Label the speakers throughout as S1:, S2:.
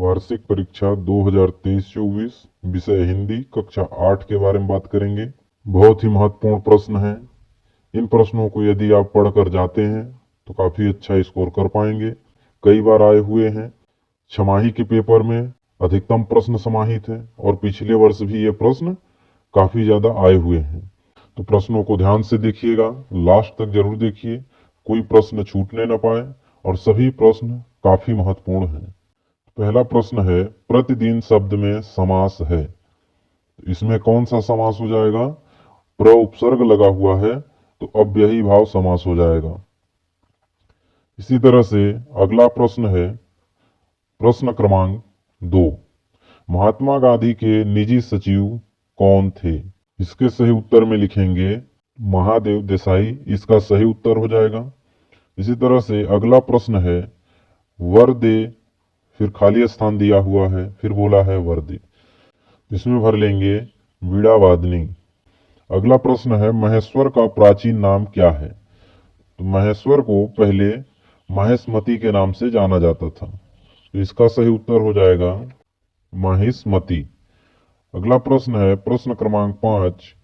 S1: वार्षिक परीक्षा 2023-24 विषय हिंदी कक्षा 8 के बारे में बात करेंगे। बहुत ही महत्वपूर्ण प्रश्न है। इन प्रश्नों को यदि आप पढ़कर जाते हैं तो काफी अच्छा स्कोर कर पाएंगे। कई बार आए हुए हैं। छमाही के पेपर में अधिकतम प्रश्न समाहित है और पिछले वर्ष भी ये प्रश्न काफी ज्यादा आए हुए हैं। तो प्रश्नों को ध्यान से देखिएगा, लास्ट तक जरूर देखिए, कोई प्रश्न छूटने न पाए और सभी प्रश्न काफी महत्वपूर्ण हैं। पहला प्रश्न है, प्रतिदिन शब्द में समास है। इसमें कौन सा समास हो जाएगा? प्र उपसर्ग लगा हुआ है तो अव्ययी भाव समास हो जाएगा। इसी तरह से अगला प्रश्न है प्रश्न क्रमांक 2, महात्मा गांधी के निजी सचिव कौन थे? इसके सही उत्तर में लिखेंगे महादेव देसाई, इसका सही उत्तर हो जाएगा। इसी तरह से अगला प्रश्न है वर दे, फिर खाली स्थान दिया हुआ है, फिर बोला है वर दे, इसमें भर लेंगे वीणा वादनी। अगला प्रश्न है महेश्वर का प्राचीन नाम क्या है? तो महेश्वर को पहले महेशमती के नाम से जाना जाता था, तो इसका सही उत्तर हो जाएगा महिष्मती। अगला प्रश्न है प्रश्न क्रमांक 5,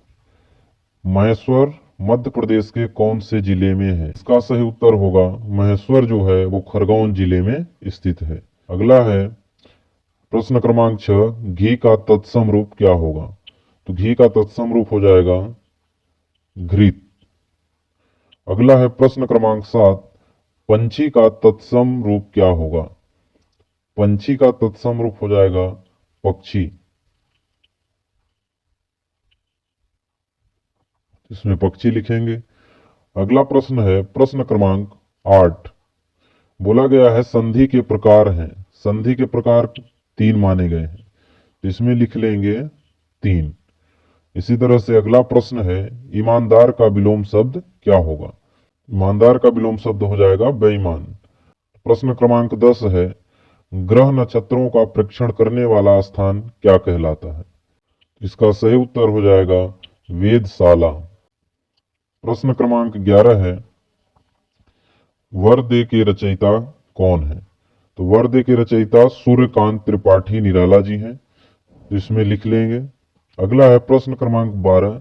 S1: महेश्वर मध्य प्रदेश के कौन से जिले में है? इसका सही उत्तर होगा महेश्वर जो है वो खरगोन जिले में स्थित है। अगला है प्रश्न क्रमांक 6, घी का तत्सम रूप क्या होगा? तो घी का तत्सम रूप हो जाएगा घृत। अगला है प्रश्न क्रमांक 7, पंछी का तत्सम रूप क्या होगा? पंछी का तत्सम रूप हो जाएगा पक्षी। इसमें पक्षी लिखेंगे। अगला प्रश्न है प्रश्न क्रमांक 8, बोला गया है संधि के प्रकार हैं। संधि के प्रकार 3 माने गए हैं, तो इसमें लिख लेंगे 3। इसी तरह से अगला प्रश्न है ईमानदार का विलोम शब्द क्या होगा? ईमानदार का विलोम शब्द हो जाएगा बेईमान। प्रश्न क्रमांक 10 है ग्रह नक्षत्रों का परीक्षण करने वाला स्थान क्या कहलाता है? इसका सही उत्तर हो जाएगा वेधशाला। प्रश्न क्रमांक 11 है वरदे के रचयिता कौन है? तो वरदे के रचयिता सूर्यकांत त्रिपाठी निराला जी हैं, तो इसमें लिख लेंगे। अगला है प्रश्न क्रमांक 12,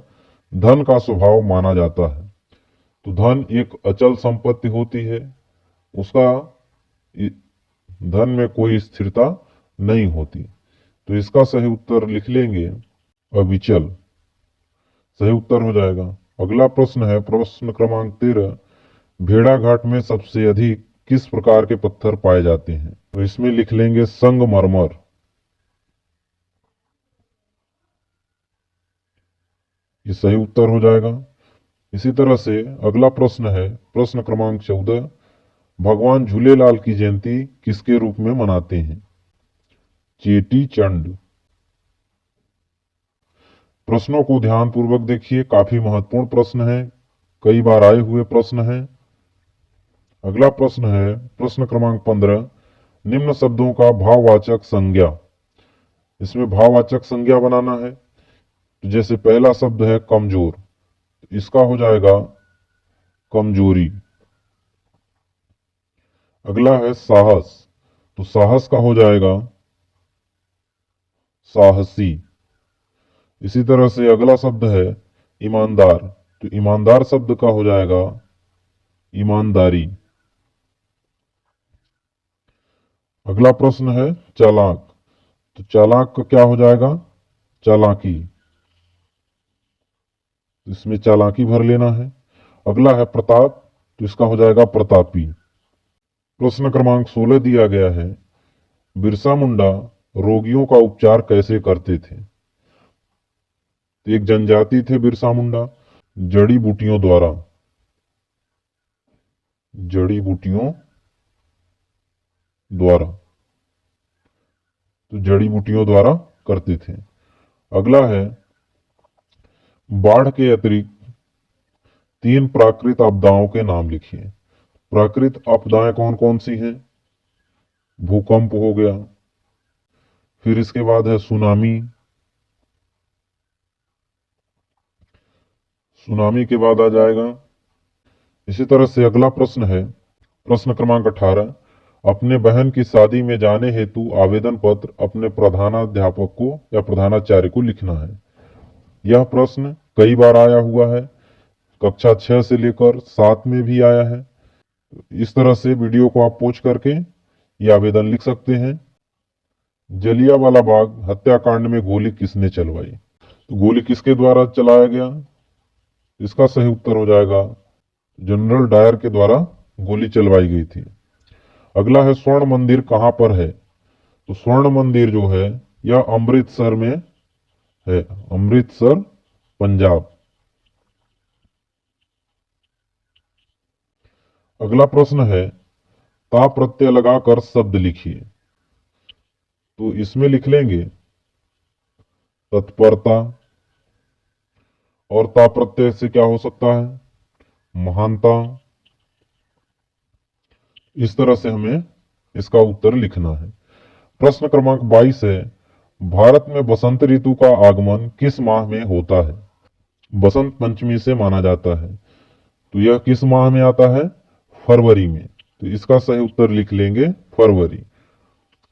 S1: धन का स्वभाव माना जाता है। तो धन एक अचल संपत्ति होती है, उसका धन में कोई स्थिरता नहीं होती, तो इसका सही उत्तर लिख लेंगे अविचल। सही उत्तर हो जाएगा। अगला प्रश्न है प्रश्न क्रमांक 13, भेड़ाघाट में सबसे अधिक किस प्रकार के पत्थर पाए जाते हैं? तो इसमें लिख लेंगे संगमरमर। ये सही उत्तर हो जाएगा। इसी तरह से अगला प्रश्न है प्रश्न क्रमांक 14, भगवान झूलेलाल की जयंती किसके रूप में मनाते हैं? चेटी चंड। प्रश्नों को ध्यान पूर्वक देखिए, काफी महत्वपूर्ण प्रश्न है, कई बार आए हुए प्रश्न है। अगला प्रश्न है प्रश्न क्रमांक 15, निम्न शब्दों का भाववाचक संज्ञा। इसमें भाववाचक संज्ञा बनाना है। तो जैसे पहला शब्द है कमजोर, इसका हो जाएगा कमजोरी। अगला है साहस, तो साहस का हो जाएगा साहसी। इसी तरह से अगला शब्द है ईमानदार, तो ईमानदार शब्द का हो जाएगा ईमानदारी। अगला प्रश्न है चालाक, तो चालाक का क्या हो जाएगा? चालाकी। इसमें चालाकी भर लेना है। अगला है प्रताप, तो इसका हो जाएगा प्रतापी। प्रश्न क्रमांक 16 दिया गया है बिरसा मुंडा रोगियों का उपचार कैसे करते थे? तो एक जनजाति थे बिरसा मुंडा, जड़ी बूटियों द्वारा, जड़ी बूटियों द्वारा, तो जड़ी बूटियों द्वारा करते थे। अगला है बाढ़ के अतिरिक्त 3 प्राकृतिक आपदाओं के नाम लिखिए। प्राकृतिक आपदाएं कौन कौन सी हैं? भूकंप हो गया, फिर इसके बाद है सुनामी, सुनामी के बाद आ जाएगा। इसी तरह से अगला प्रश्न है प्रश्न क्रमांक 18, अपने बहन की शादी में जाने हेतु आवेदन पत्र अपने प्रधानाध्यापक को या प्रधानाचार्य को लिखना है। यह प्रश्न कई बार आया हुआ है, कक्षा 6 से लेकर 7 में भी आया है। इस तरह से वीडियो को आप पॉज करके ये आवेदन लिख सकते हैं। जलियांवाला बाग हत्याकांड में गोली किसने चलवाई? तो गोली किसके द्वारा चलाया गया? इसका सही उत्तर हो जाएगा जनरल डायर के द्वारा गोली चलवाई गई थी। अगला है स्वर्ण मंदिर कहाँ पर है? तो स्वर्ण मंदिर जो है यह अमृतसर में है, अमृतसर पंजाब। अगला प्रश्न है ता प्रत्यय लगाकर शब्द लिखिए। तो इसमें लिख लेंगे तत्परता, और ता प्रत्यय से क्या हो सकता है? महानता। इस तरह से हमें इसका उत्तर लिखना है। प्रश्न क्रमांक 22 है भारत में बसंत ऋतु का आगमन किस माह में होता है? बसंत पंचमी से माना जाता है, तो यह किस माह में आता है? फरवरी में। तो इसका सही उत्तर लिख लेंगे फरवरी।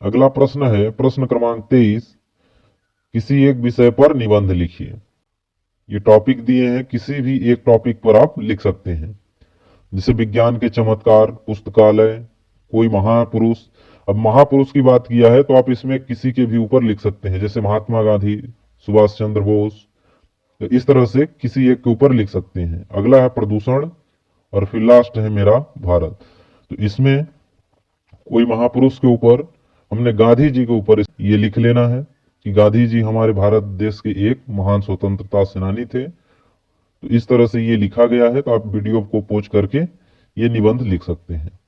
S1: अगला प्रश्न है प्रश्न क्रमांक 23, किसी एक विषय पर निबंध लिखिए। ये टॉपिक दिए हैं, किसी भी एक टॉपिक पर आप लिख सकते हैं, जैसे विज्ञान के चमत्कार, पुस्तकालय, कोई महापुरुष। अब महापुरुष की बात किया है तो आप इसमें किसी के भी ऊपर लिख सकते हैं, जैसे महात्मा गांधी, सुभाष चंद्र बोस। तो इस तरह से किसी एक के ऊपर लिख सकते हैं। अगला है प्रदूषण, और फिर लास्ट है मेरा भारत। तो इसमें कोई महापुरुष के ऊपर हमने गांधी जी के ऊपर ये लिख लेना है कि गांधी जी हमारे भारत देश के एक महान स्वतंत्रता सेनानी थे। तो इस तरह से ये लिखा गया है, तो आप वीडियो को पॉज करके ये निबंध लिख सकते हैं।